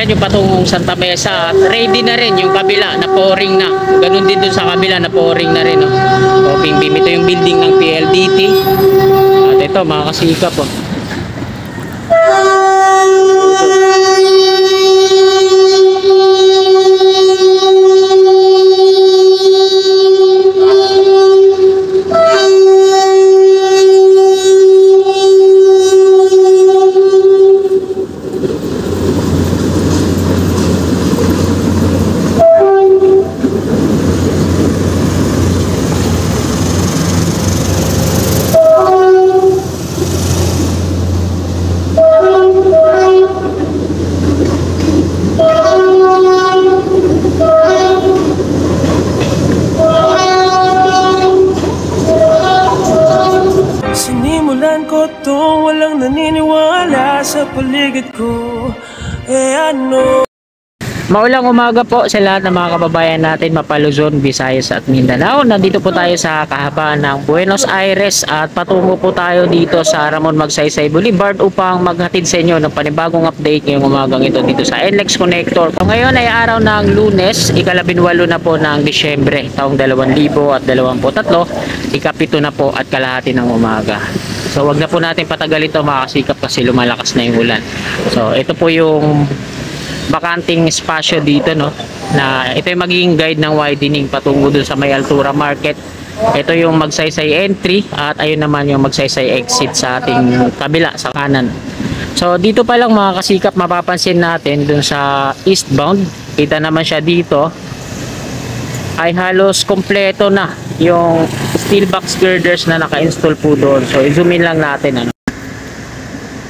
yan yung patungong Santa Mesa. At ready na rin yung kabila na pouring na. Ganun din dun sa kabila na pouring na rin. Coping beam. Ito yung building ng PLDT. At ito mga kasikap. Sinimulan ko to, walang naniniwala sa paligid ko. Ano? Maulang umaga po sa lahat ng mga kababayan natin mapa Luzon, Visayas at Mindanao. Nandito po tayo sa kahabaan ng Buenos Aires at patungo po tayo dito sa Ramon Magsaysay Boulevard upang maghatid sa inyo ng panibagong update ngayong umagang ito dito sa NLEX Connector. So, ngayon ay araw ng Lunes, ika-18 na po ng Disyembre, taong 2023, ika-7 na po at kalahati ng umaga. So wag na po natin patagal ito mga kasikap kasi lumalakas na yung ulan. So ito po yung bakanting espasyo dito, no, na ito yung magiging guide ng widening patungo dun sa may Altura Market. Ito yung Magsaysay entry at ayun naman yung Magsaysay exit sa ating kabila sa kanan. So dito pa lang mga kasikap mapapansin natin dun sa eastbound, kita naman siya dito ay halos kompleto na yung steel box girders na naka-install po doon. So i-zoom in lang natin, ano.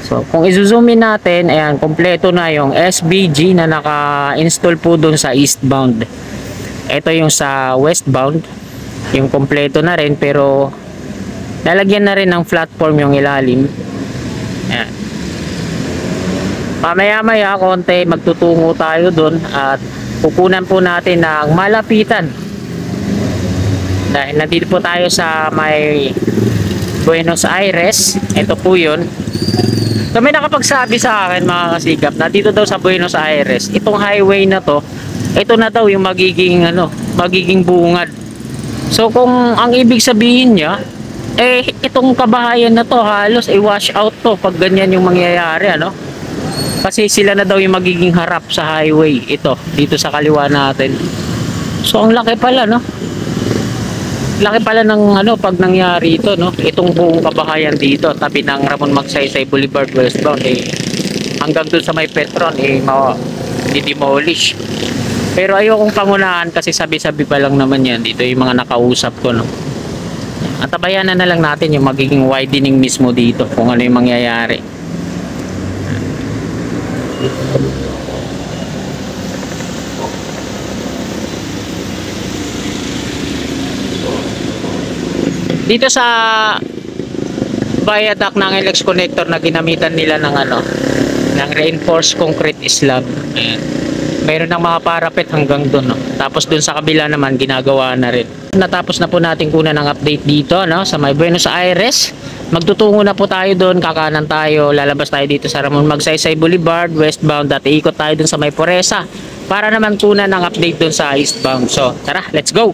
So, kung i-zoom in natin, ayan, kompleto na yung SBG na naka-install po doon sa eastbound. Ito yung sa westbound, yung kompleto na rin pero lalagyan na rin ng platform yung ilalim. Ayan. Mamaya-maya konti magtutungo tayo doon at kukunan po natin ng malapitan. Dahil nandito po tayo sa may Buenos Aires. Ito po yun. So may nakapagsabi sa akin mga kasikap na dito daw sa Buenos Aires, itong highway na to, ito na daw yung magiging magiging bungad. So kung ang ibig sabihin niya, itong kabahayan na to halos i-wash out to pag ganyan yung mangyayari, ano? Kasi sila na daw yung magiging harap sa highway ito dito sa kaliwa natin. So ang laki pala, no? Laki pala ng pag nangyari ito, no, itong buong kabahayan dito tabi ng Ramon Magsaysay Boulevard westbound hanggang dun sa may Petron di-demolish. Pero ayokong pangunahan kasi sabi-sabi pa lang naman yan. Dito yung mga nakausap ko, no. At tabayanan na lang natin yung magiging widening mismo dito kung ano yung mangyayari. Dito sa viaduct ng NLEX Connector na ginamitan nila ng reinforced concrete slab. Ayan. Mayroon ng mga parapet hanggang doon, no? Tapos doon sa kabila naman ginagawa na rin. Natapos na po natin kunan ng update dito, no, sa may Buenos Aires. Magtutungo na po tayo doon, kakanan tayo, lalabas tayo dito sa Ramon Magsaysay Boulevard westbound at iikot tayo doon sa may Poresa para naman kunan ng update doon sa eastbound. So tara, let's go!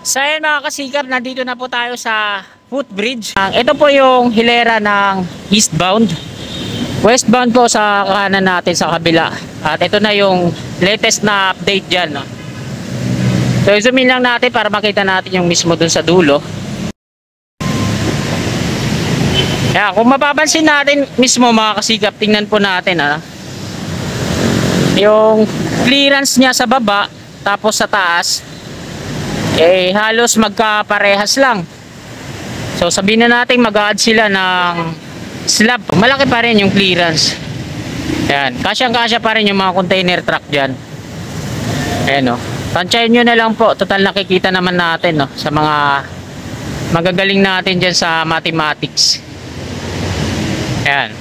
So ayan mga kasikap, nandito na po tayo sa footbridge. Ito po yung hilera ng eastbound. Westbound po sa kanan natin sa kabila. At ito na yung latest na update dyan, no? So zoom in lang natin para makita natin yung mismo dun sa dulo. Kaya kung mapapansin natin mismo mga kasikap, tingnan po natin, yung clearance niya sa baba tapos sa taas halos magkaparehas lang. So sabihin na natin mag-add sila ng slab. Malaki pa rin yung clearance. Ayan, kasyang-kasya pa rin yung mga container truck dyan. Ayan, o. Tansyahin nyo na lang po. Total nakikita naman natin, no, sa mga magagaling natin dyan sa mathematics. Ayan.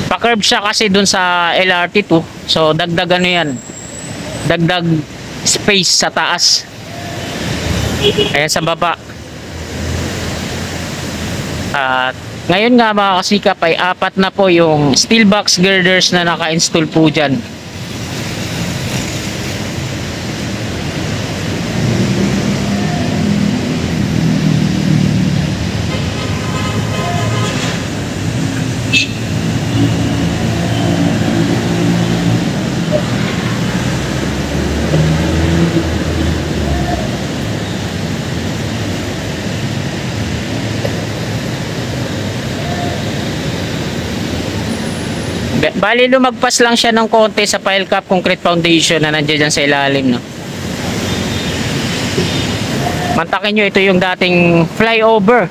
Pa-curve siya kasi dun sa LRT2. So dagdag ano yan, dagdag space sa taas. Ayan sa baba. At ngayon nga mga kasikap ay 4 na po yung steel box girders na naka-install po dyan. Bali lumagpas lang siya ng konti sa pile cap concrete foundation na nandiyan dyan sa ilalim, no. Mantakin nyo, ito yung dating flyover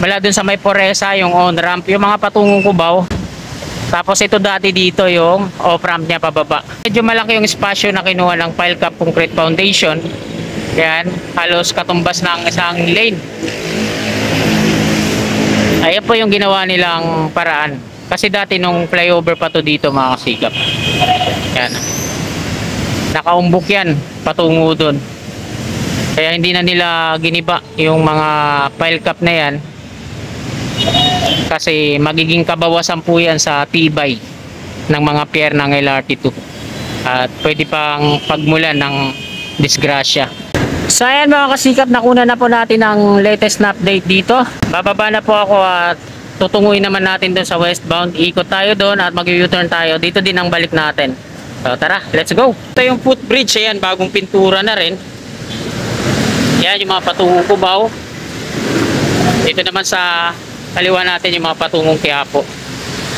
mula dun sa may Poresa, yung on ramp, yung mga patungong Cubao. Tapos ito dati dito yung off ramp niya pababa. Medyo malaki yung espasyo na kinuha ng pile cap concrete foundation. Yan, halos katumbas ng isang lane. Ayan po yung ginawa nilang paraan. Kasi dati nung flyover pa to dito mga kasikap. Yan. Nakaumbok yan patungo doon. Kaya hindi na nila giniba yung mga pile cap na yan. Kasi magiging kabawasan po yan sa tibay ng mga pier ng LRT2. At pwede pang pagmulan ng disgrasya. So ayan mga kasikap, nakuna na po natin ang latest na update dito. Bababa na po ako at tutunguin naman natin doon sa westbound. Ikot tayo doon at mag-U-turn tayo. Dito din ang balik natin. So tara, let's go. Ito yung footbridge. Ayan, bagong pintura na rin. Ayan yung mga patungong Cubao. Dito naman sa kaliwa natin yung mga patungong Quiapo.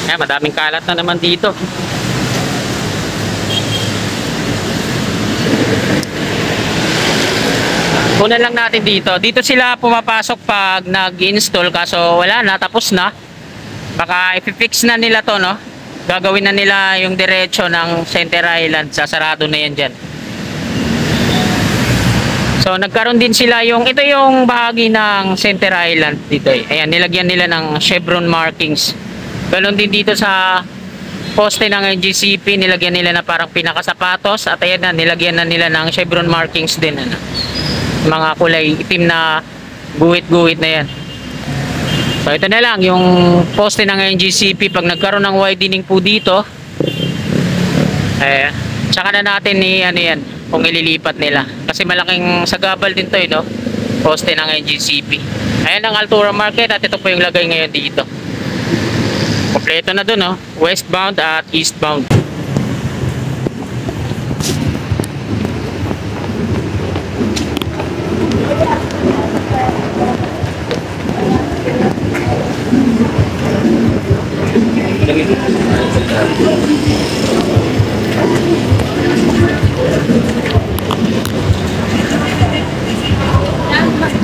Ayan, madaming kalat na naman dito. Kunan lang natin dito. Dito sila pumapasok pag nag-install, kaso wala na, tapos na. Baka i-fix na nila to, no? Gagawin na nila yung diretso ng Center Island. Sasarado na yan dyan. So nagkaroon din sila yung, ito yung bahagi ng Center Island dito. Ayan, nilagyan nila ng chevron markings. Ganon din dito sa poste ng NGCP, nilagyan nila na parang pinakasapatos. At ayan na, nilagyan na nila ng chevron markings din, ano? Mga kulay itim na guhit-guhit na yan. So ito na lang yung poste ng NGCP. Pag nagkaroon ng widening po dito, tsaka na natin ni ano yan, kung ililipat nila. Kasi malaking sagabal din to, no? Poste ng NGCP. Ayan ang Altura Market at ito po yung lagay ngayon dito. Kompleto na dun, no? Westbound at eastbound.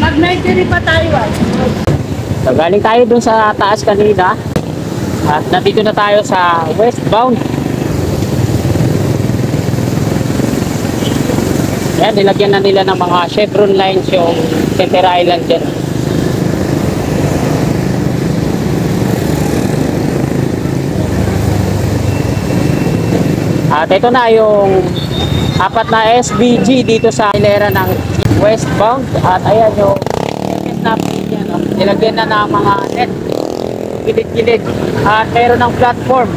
Mag-nursery pa tayo So galing tayo dun sa taas kanina. At nandito na tayo sa westbound. Ayan, nilagyan na nila ng mga chevron lines yung Center Island dyan. At ito na yung 4 na SBG dito sa hilera ng westbound. At ayan yung snap niya, no? Nilagyan na ng mga net gilid-gilid. At meron ng platform.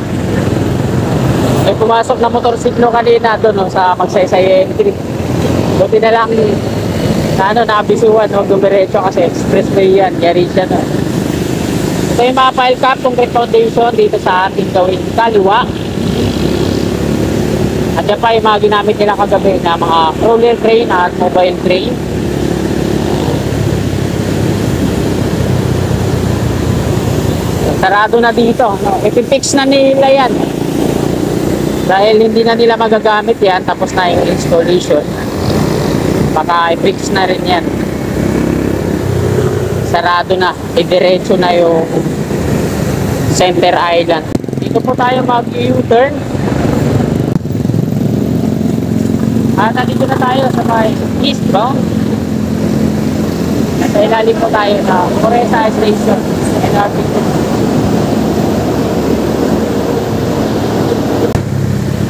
May pumasok na motorsiklo kanina doon, no, sa Magsaysay entry. Buti na lang na nabisuhan, huwag dumiretso kasi expressway yan, yari siya, no. Ito yung mga pile cap concrete foundation dito sa ating gawing kaliwa. At yan pa yung mga ginamit nila kagabi na mga roller crane at mobile crane. Sarado na dito, no? Ipipix na nila yan dahil hindi na nila magagamit yan, tapos na yung installation. Baka i-fix na rin yan. Sarado na, idiretso na yung Center Island. Dito po tayo mag-U-turn. At nandito na tayo sa may eastbound. Sa ilalim po tayo na Poresa Station.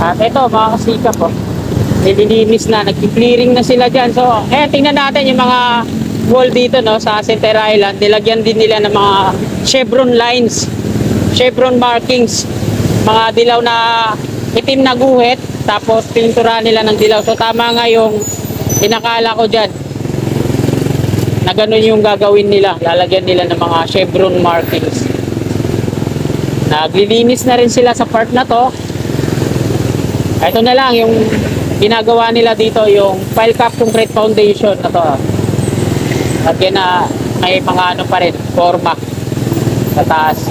At ito mga kasikap po, nililinis na, nag-clearing na sila dyan. So, tingnan natin yung mga wall dito no, sa Center Island. Nilagyan din nila ng mga chevron lines, chevron markings, mga dilaw na itim na guhit, tapos pintura nila ng dilaw. So, tama nga yung inakala ko dyan, na ganun yung gagawin nila. Lalagyan nila ng mga chevron markings. Naglilinis na rin sila sa part na to. Ito na lang yung ginagawa nila dito, yung pile cap concrete foundation na to. At yan na may mga ano pa rin, forma sa taas.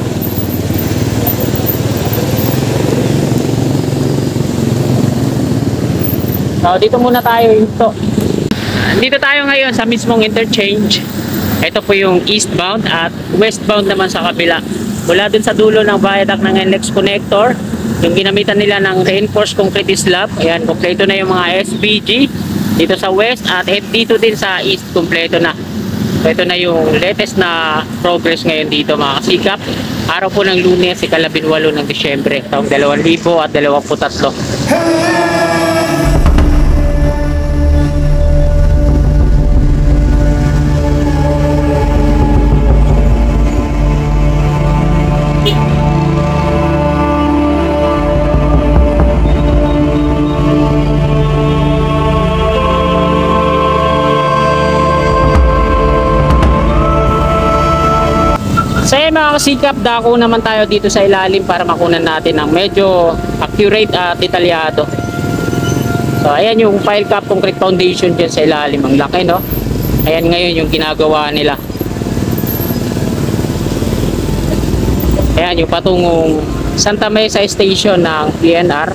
So dito muna tayo ito. Dito tayo ngayon sa mismong interchange. Ito po yung eastbound at westbound naman sa kabila. Mula dun sa dulo ng viaduct ng NLEX connector, yung ginamitan nila ng reinforced concrete slab. Ayan, kompleto na yung mga SBG dito sa west, at dito din sa east, kompleto na. So ito na yung latest na progress ngayon dito mga kasikap. Araw po ng Lunes, ika-18 ng Disyembre, taong 2023. So yan mga kasikap, dako naman tayo dito sa ilalim para makunan natin ng medyo accurate at detalyado. So ayan yung pile cap concrete foundation dyan sa ilalim. Ang laki no? Ayan ngayon yung ginagawa nila. Ayan yung patungong Santa Mesa Station ng PNR.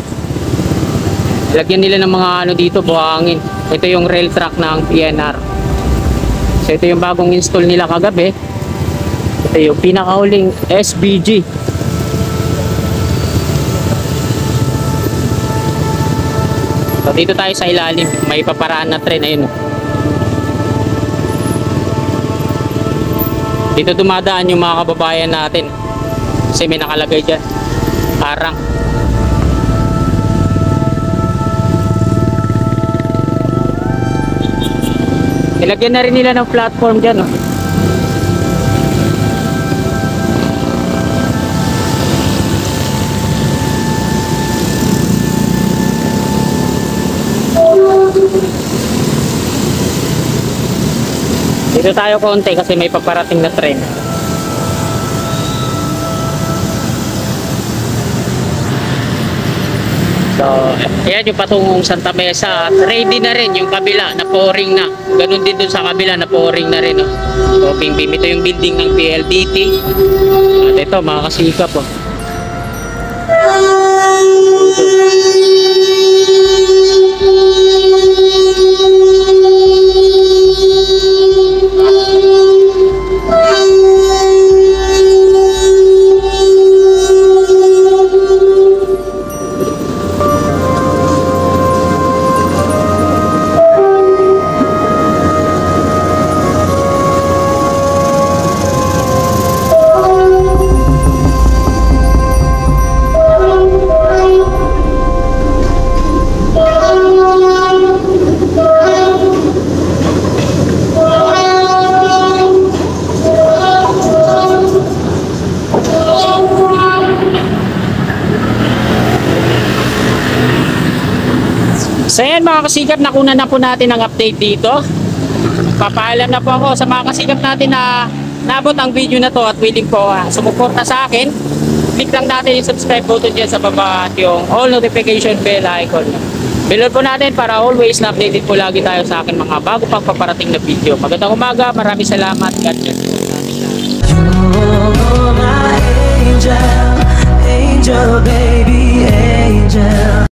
Lagyan nila ng mga ano dito, buhangin. Ito yung rail track ng PNR. So ito yung bagong install nila kagabi. Ito yung pinakahuling SBG. So dito tayo sa ilalim, may paparaan na tren, ayun. Dito dumadaan yung mga kababayan natin. Kasi may nakalagay dyan, harang. Nilagyan na rin nila ng platform dyan, oh. Dito tayo konti kasi may paparating na tren. So, ayan yung patungong Santa Mesa. At ready na rin yung kabila na pouring na. Ganun din dun sa kabila na pouring na rin. Oh. So, bim-bim. Ito yung building ng PLDT. At ito mga kasikap. Oh. So yan mga kasikap, nakunan na po natin ang update dito. Papaalam na po ako sa mga kasikap natin na nabot ang video na to at willing po sumuporta sa akin. Click lang natin yung subscribe button dyan sa baba at yung all notification bell icon. Bilod po natin para always na updated po lagi tayo sa akin mga bago pang paparating na video. Magandang umaga, maraming salamat. God bless you. You're my angel, angel baby, angel.